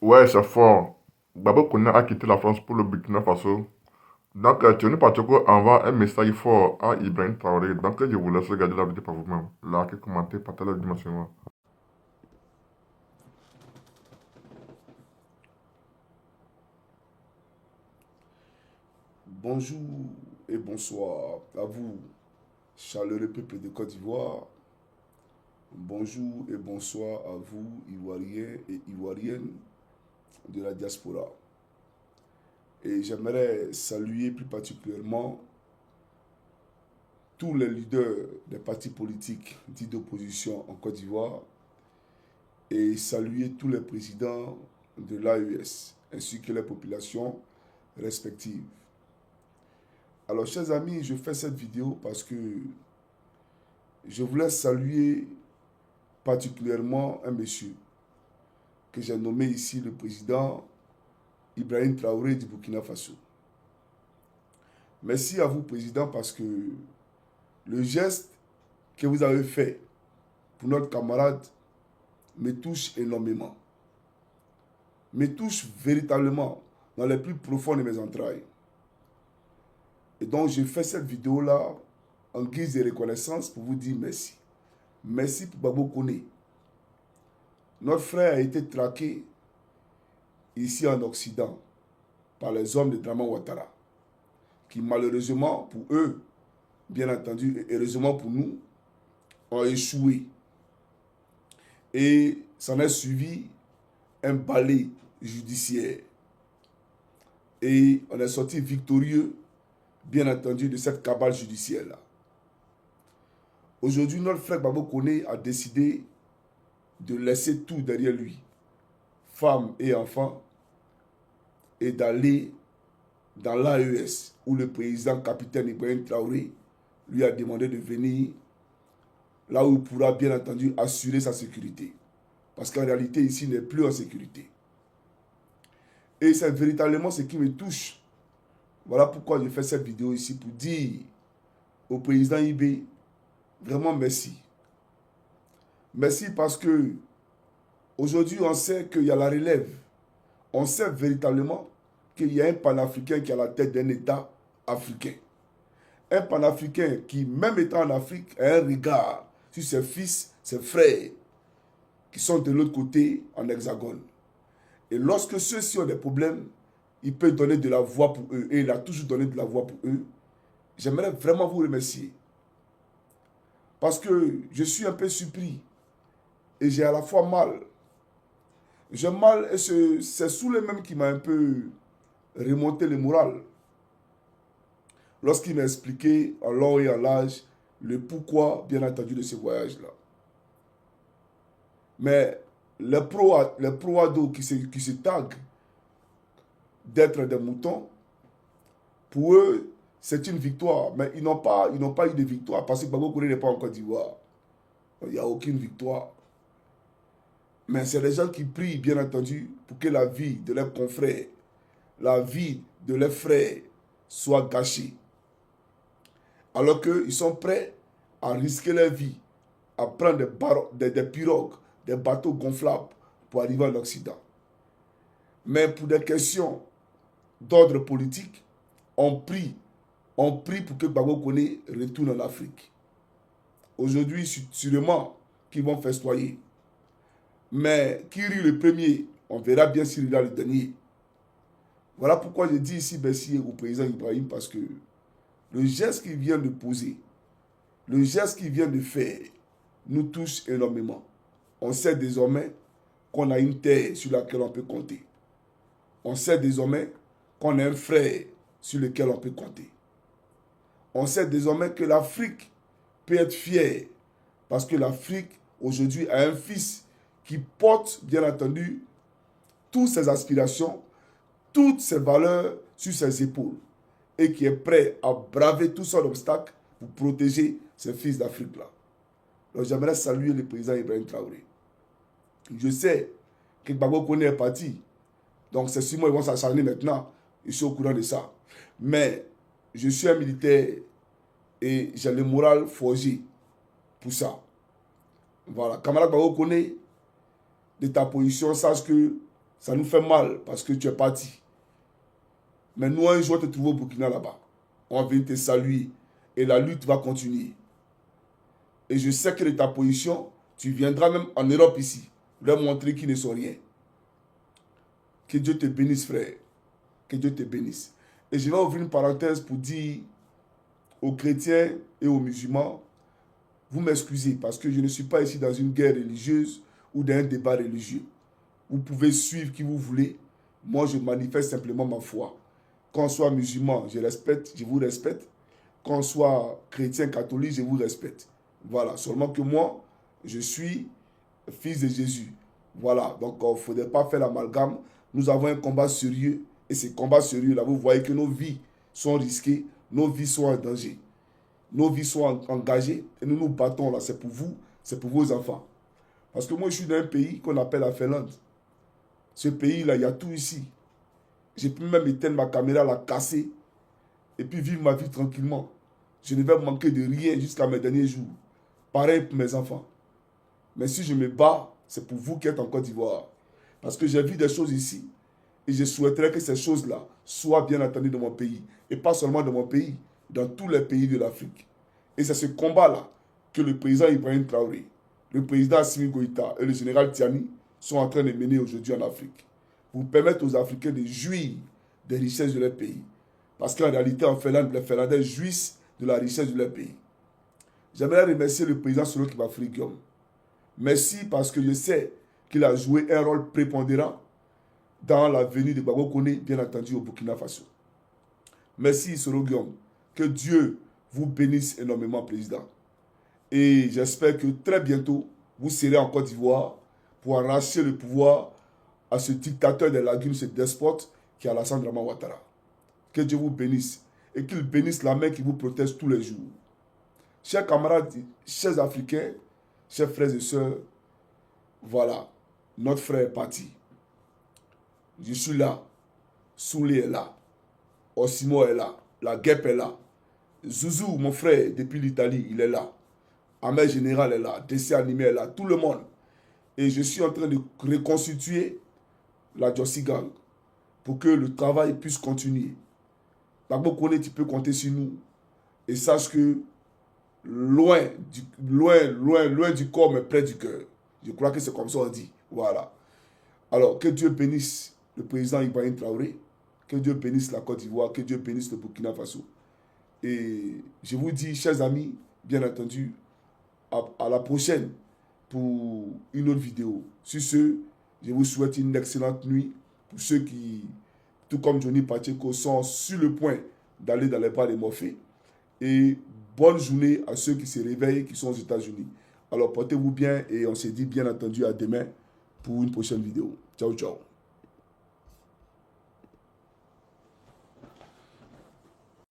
Ouais, c'est fort. Babo Koné a quitté la France pour le Burkina Faso. Donc, Tony Patoko envoie un message fort à Ibrahim Traoré. Donc, je vous laisse regarder la vidéo par vous-même. Likez, commentez, partagez la vidéo maximum. Bonjour et bonsoir à vous, chaleureux peuple de Côte d'Ivoire. Bonjour et bonsoir à vous, Ivoiriens et Ivoiriennes de la diaspora. Et j'aimerais saluer plus particulièrement tous les leaders des partis politiques dits d'opposition en Côte d'Ivoire et saluer tous les présidents de l'AES ainsi que les populations respectives. Alors, chers amis, je fais cette vidéo parce que je voulais saluer particulièrement un monsieur que j'ai nommé ici le président Ibrahim Traoré du Burkina Faso. Merci à vous, président, parce que le geste que vous avez fait pour notre camarade me touche énormément. Me touche véritablement dans les plus profonds de mes entrailles. Et donc, je fais cette vidéo-là en guise de reconnaissance pour vous dire merci. Merci pour Babo Koné. Notre frère a été traqué ici en Occident par les hommes de Draman Ouattara, qui malheureusement pour eux, bien entendu, et heureusement pour nous, ont échoué. Et s'en est suivi un balai judiciaire. Et on est sorti victorieux, bien entendu, de cette cabale judiciaire-là. Aujourd'hui, notre frère Babo Koné a décidé de laisser tout derrière lui, femmes et enfants, et d'aller dans l'AES, où le président capitaine Ibrahim Traoré lui a demandé de venir là où il pourra bien entendu assurer sa sécurité. Parce qu'en réalité, ici, il n'est plus en sécurité. Et c'est véritablement ce qui me touche. Voilà pourquoi je fais cette vidéo ici, pour dire au président IB, vraiment merci. Merci parce que aujourd'hui, on sait qu'il y a la relève. On sait véritablement qu'il y a un panafricain qui est à la tête d'un État africain. Un panafricain qui, même étant en Afrique, a un regard sur ses fils, ses frères, qui sont de l'autre côté en hexagone. Et lorsque ceux-ci ont des problèmes, il peut donner de la voix pour eux. Et il a toujours donné de la voix pour eux. J'aimerais vraiment vous remercier. Parce que je suis un peu surpris. Et j'ai à la fois mal. J'ai mal et c'est sous les mêmes qui m'a un peu remonté le moral. Lorsqu'il m'a expliqué en long et en large le pourquoi, bien entendu, de ce voyage-là. Mais les pro-ados qui se taguent d'être des moutons, pour eux, c'est une victoire. Mais ils n'ont pas eu de victoire parce que Babo Koné n'est pas en Côte d'Ivoire. Il n'y a aucune victoire. Mais c'est des gens qui prient, bien entendu, pour que la vie de leurs confrères, la vie de leurs frères soit gâchée. Alors qu'ils sont prêts à risquer leur vie, à prendre des pirogues, des bateaux gonflables pour arriver en Occident. Mais pour des questions d'ordre politique, on prie pour que Babo Koné retourne en Afrique. Aujourd'hui, sûrement qu'ils vont festoyer. Mais qui rit le premier, on verra bien s'il rira le dernier. Voilà pourquoi je dis ici merci au président Ibrahim, parce que le geste qu'il vient de poser, le geste qu'il vient de faire, nous touche énormément. On sait désormais qu'on a une terre sur laquelle on peut compter. On sait désormais qu'on a un frère sur lequel on peut compter. On sait désormais que l'Afrique peut être fière parce que l'Afrique aujourd'hui a un fils qui porte, bien entendu, toutes ses aspirations, toutes ses valeurs sur ses épaules et qui est prêt à braver tout son obstacle pour protéger ses fils d'Afrique-là. Donc j'aimerais saluer le président Ibrahim Traoré. Je sais que Babo Koné est parti, donc c'est sûrement ils vont s'acharner maintenant, je suis au courant de ça. Mais je suis un militaire et j'ai le moral forgé pour ça. Voilà, camarade Babo Koné, de ta position, sache que Ça nous fait mal parce que tu es parti. Mais nous, un jour, te trouver au Burkina là-bas. On va venir te saluer. Et la lutte va continuer. Et je sais que de ta position, tu viendras même en Europe ici, leur montrer qu'ils ne sont rien. Que Dieu te bénisse, frère. Que Dieu te bénisse. Et je vais ouvrir une parenthèse pour dire aux chrétiens et aux musulmans, vous m'excusez parce que je ne suis pas ici dans une guerre religieuse ou dans un débat religieux. Vous pouvez suivre qui vous voulez. Moi, je manifeste simplement ma foi. Qu'on soit musulman, je respecte, je vous respecte. Qu'on soit chrétien, catholique, je vous respecte. Voilà, seulement que moi, je suis fils de Jésus. Voilà, donc il ne faudrait pas faire l'amalgame. Nous avons un combat sérieux. Et ces combats sérieux-là, vous voyez que nos vies sont risquées, nos vies sont en danger. Nos vies sont engagées et nous nous battons là. C'est pour vous, c'est pour vos enfants. Parce que moi, je suis dans un pays qu'on appelle la Finlande. Ce pays-là, il y a tout ici. J'ai pu même éteindre ma caméra, la casser et puis vivre ma vie tranquillement. Je ne vais manquer de rien jusqu'à mes derniers jours. Pareil pour mes enfants. Mais si je me bats, c'est pour vous qui êtes en Côte d'Ivoire. Parce que j'ai vu des choses ici. Et je souhaiterais que ces choses-là soient bien entendues dans mon pays. Et pas seulement dans mon pays, dans tous les pays de l'Afrique. Et c'est ce combat-là que le président Ibrahim Traoré, le président Assimi Goïta et le général Tiani sont en train de mener aujourd'hui en Afrique. Pour permettre aux Africains de jouir des richesses de leur pays. Parce qu'en réalité, en Finlande, les Finlandais jouissent de la richesse de leur pays. J'aimerais remercier le président Solo Kibafri Guillaume. Merci parce que je sais qu'il a joué un rôle prépondérant dans la venue de Gbagbo Koné, bien entendu, au Burkina Faso. Merci, Solo Guillaume. Que Dieu vous bénisse énormément, président. Et j'espère que très bientôt, vous serez en Côte d'Ivoire pour arracher le pouvoir à ce dictateur des lagunes, ce despote qui est Alassane Draman Ouattara. Que Dieu vous bénisse et qu'il bénisse la main qui vous protège tous les jours. Chers camarades, chers Africains, chers frères et sœurs, voilà, notre frère est parti. Je suis là, Soulé est là, Osimo est là, la Guêpe est là, Zouzou, mon frère, depuis l'Italie, il est là, Ahmed Général est là, DC Animé est là, tout le monde. Et je suis en train de reconstituer la Jossi Gang pour que le travail puisse continuer. Gbagbo Koné, tu peux compter sur nous. Et sache que loin du corps, mais près du cœur. Je crois que c'est comme ça on dit. Voilà. Alors, que Dieu bénisse le président Ibrahim Traoré, que Dieu bénisse la Côte d'Ivoire, que Dieu bénisse le Burkina Faso. Et je vous dis, chers amis, bien entendu, à la prochaine pour une autre vidéo. Sur ce, je vous souhaite une excellente nuit pour ceux qui, tout comme Johnny Pacheco, sont sur le point d'aller dans les bras des Morphées. Et bonne journée à ceux qui se réveillent, qui sont aux États-Unis. Alors portez-vous bien et on se dit bien entendu à demain pour une prochaine vidéo. Ciao, ciao.